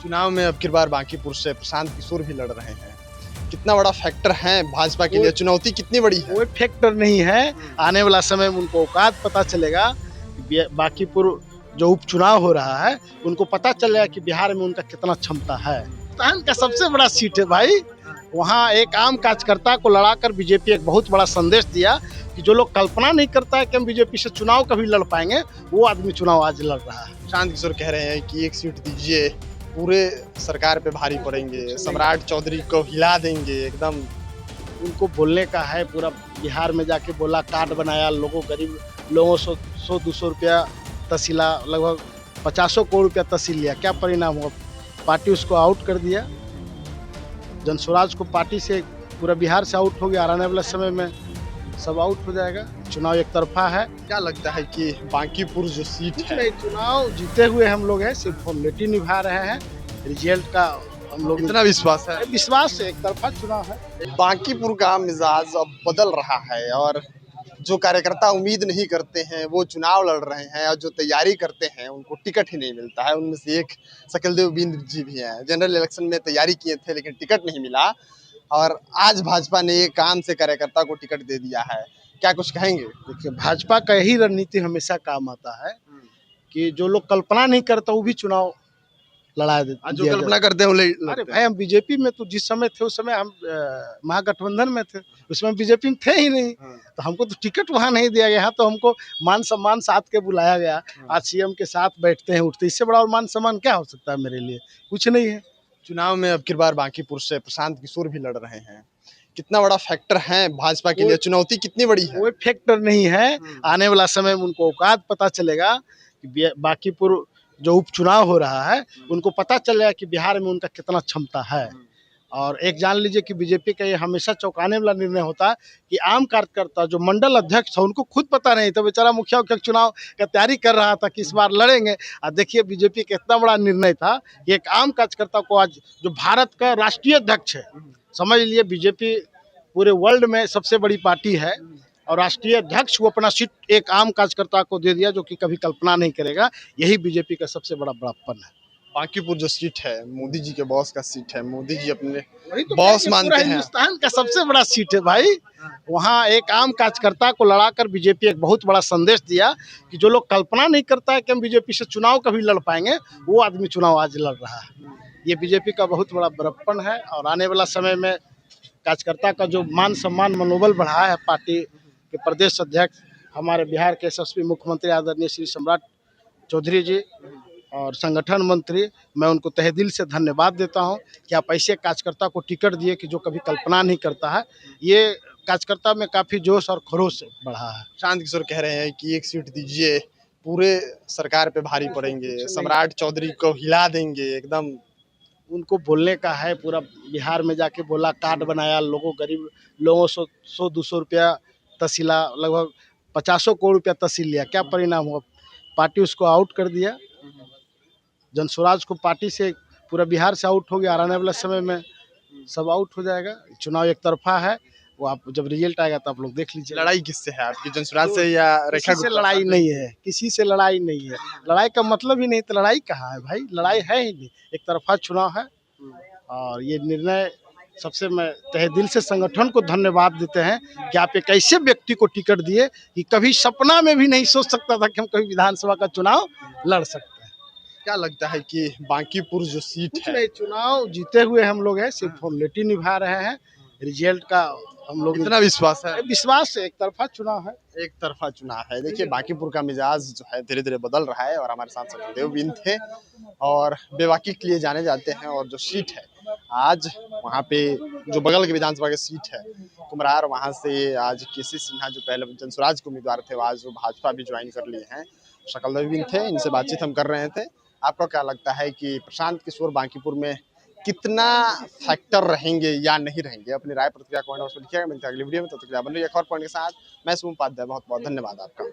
चुनाव में अब की बार बांकीपुर से प्रशांत किशोर भी लड़ रहे हैं। कितना बड़ा फैक्टर है भाजपा के लिए, चुनौती कितनी बड़ी है? कोई फैक्टर नहीं है। आने वाला समय में उनको औकात पता चलेगा कि बांकीपुर जो उपचुनाव हो रहा है उनको पता चलेगा कि बिहार में उनका कितना क्षमता है। हिंदुस्तान का सबसे बड़ा सीट है भाई। वहाँ एक आम कार्यकर्ता को लड़ाकर बीजेपी एक बहुत बड़ा संदेश दिया कि जो लोग कल्पना नहीं करता है कि हम बीजेपी से चुनाव कभी लड़ पाएंगे, वो आदमी चुनाव आज लड़ रहा है। प्रशांत किशोर कह रहे हैं कि एक सीट दीजिए, पूरे सरकार पे भारी पड़ेंगे, सम्राट चौधरी को हिला देंगे एकदम। उनको बोलने का है, पूरा बिहार में जाके बोला, कार्ड बनाया, लोगों गरीब लोगों 100-200 रुपया तहसीला, लगभग 50 करोड़ रुपया तहसील लिया। क्या परिणाम हुआ? पार्टी उसको आउट कर दिया। जनस्वराज को पार्टी से पूरा बिहार से आउट हो गया। आने वाले समय में सब आउट हो जाएगा। चुनाव एक तरफा है। क्या लगता है कि बांकीपुर जो सीट है, चुनाव जीते हुए हम लोग हैं, सिर्फ फॉर्मेलिटी निभा रहे हैं। रिजल्ट का हम लोग इतना विश्वास है? विश्वास से एक तरफा चुनाव है। बांकीपुर का मिजाज अब बदल रहा है और जो कार्यकर्ता उम्मीद नहीं करते हैं वो चुनाव लड़ रहे हैं, और जो तैयारी करते हैं उनको टिकट ही नहीं मिलता है। उनमें से एक सकलदेव बिंद जी भी हैं। जनरल इलेक्शन में तैयारी किए थे लेकिन टिकट नहीं मिला, और आज भाजपा ने एक काम से कार्यकर्ता को टिकट दे दिया है। क्या कुछ कहेंगे? देखिए, भाजपा का यही रणनीति हमेशा काम आता है कि जो लोग कल्पना नहीं करता वो भी चुनाव लड़ा देते। जो कल्पना करते हैं वो अरे भाई, हम बीजेपी में तो जिस समय थे उस समय हम महागठबंधन में थे, उसमें बीजेपी में थे ही नहीं। तो हमको तो टिकट वहाँ नहीं दिया गया। यहाँ तो हमको मान सम्मान साथ के बुलाया गया। आज सीएम के साथ बैठते हैं, उठते, इससे बड़ा और मान सम्मान क्या हो सकता है मेरे लिए? कुछ नहीं है। चुनाव में अब की बार बांकीपुर से प्रशांत किशोर भी लड़ रहे हैं। कितना बड़ा फैक्टर है भाजपा के लिए, चुनौती कितनी बड़ी है? कोई फैक्टर नहीं है। आने वाला समय में उनको औकात पता चलेगा कि बांकीपुर जो उपचुनाव हो रहा है उनको पता चलेगा कि बिहार में उनका कितना क्षमता है। और एक जान लीजिए कि बीजेपी का ये हमेशा चौंकाने वाला निर्णय होता है कि आम कार्यकर्ता जो मंडल अध्यक्ष है उनको खुद पता नहीं था। बेचारा मुखिया के चुनाव का तैयारी कर रहा था कि इस बार लड़ेंगे। और देखिए बीजेपी का इतना बड़ा निर्णय था कि एक आम कार्यकर्ता को आज, जो भारत का राष्ट्रीय अध्यक्ष है, समझ लीजिए बीजेपी पूरे वर्ल्ड में सबसे बड़ी पार्टी है, और राष्ट्रीय अध्यक्ष को अपना सीट एक आम कार्यकर्ता को दे दिया जो कि कभी कल्पना नहीं करेगा। यही बीजेपी का सबसे बड़ा बड़प्पन है। बांकीपुर जो सीट है मोदी जी के बॉस का सीट है, मोदी जी अपने तो बॉस मानते हैं। हिंदुस्तान का सबसे बड़ा सीट है भाई। वहाँ एक आम कार्यकर्ता को लड़ाकर बीजेपी एक बहुत बड़ा संदेश दिया कि जो लोग कल्पना नहीं करता है कि हम बीजेपी से चुनाव कभी लड़ पाएंगे, वो आदमी चुनाव आज लड़ रहा है। ये बीजेपी का बहुत बड़ा बड़प्पन है। और आने वाला समय में कार्यकर्ता का जो मान सम्मान मनोबल बढ़ा है, पार्टी के प्रदेश अध्यक्ष हमारे बिहार के यशस्वी मुख्यमंत्री आदरणीय श्री सम्राट चौधरी जी और संगठन मंत्री, मैं उनको तहे दिल से धन्यवाद देता हूं कि आप ऐसे कार्यकर्ता को टिकट दिए कि जो कभी कल्पना नहीं करता है। ये कार्यकर्ता में काफ़ी जोश और खरोश बढ़ा है। प्रशांत किशोर कह रहे हैं कि एक सीट दीजिए, पूरे सरकार पे भारी पड़ेंगे, सम्राट चौधरी को हिला देंगे एकदम। उनको बोलने का है, पूरा बिहार में जाके बोला, कार्ड बनाया, लोगों गरीब लोगों 100-200 रुपया तहसीला, लगभग 50 करोड़ रुपया तहसील लिया। क्या परिणाम हुआ? पार्टी उसको आउट कर दिया। जनस्वराज को पार्टी से पूरा बिहार से आउट हो गया। आने वाले समय में सब आउट हो जाएगा। चुनाव एक तरफा है। वो आप जब रिजल्ट आएगा तो आप लोग देख लीजिए। लड़ाई किससे है आपकी, जनस्वराज से या रेखा? किसी से लड़ाई नहीं है, किसी से लड़ाई नहीं है। लड़ाई का मतलब ही नहीं, तो लड़ाई कहाँ है भाई? लड़ाई है ही नहीं। एक तरफा चुनाव है। और ये निर्णय सबसे मैं तहे दिल से संगठन को धन्यवाद देते हैं कि आप एक ऐसे व्यक्ति को टिकट दिए कि कभी सपना में भी नहीं सोच सकता था कि हम कभी विधानसभा का चुनाव लड़ सकते हैं। क्या लगता है कि बांकीपुर जो सीट है, चुनाव जीते हुए हम लोग हैं, सिर्फ फॉर्मेलिटी निभा रहे हैं। रिजल्ट का हम लोग इतना विश्वास है? विश्वास से एक तरफा चुनाव है। एक तरफा चुनाव है। देखिए बांकीपुर का मिजाज जो है धीरे धीरे बदल रहा है, और हमारे साथ सकलदेव बिंद थे और बेबाकी के लिए जाने जाते हैं। और जो सीट है आज वहाँ पे, जो बगल के विधानसभा की सीट है कुमरार, वहाँ से आज केसी सिन्हा जो पहले जनस्वराज के उम्मीदवार थे, आज वो भाजपा भी ज्वाइन कर लिए हैं। सकलदेव बिंद थे, इनसे बातचीत हम कर रहे थे। आपको क्या लगता है कि प्रशांत किशोर बांकीपुर में कितना फैक्टर रहेंगे या नहीं रहेंगे? अपनी राय प्रतिक्रिया कमेंट बॉक्स में लिखिएगा। मिलते हैं अगली वीडियो में, तब तक बन रही है एक और पॉइंट के साथ। मैं शुभम उपाध्याय, बहुत बहुत धन्यवाद आपका।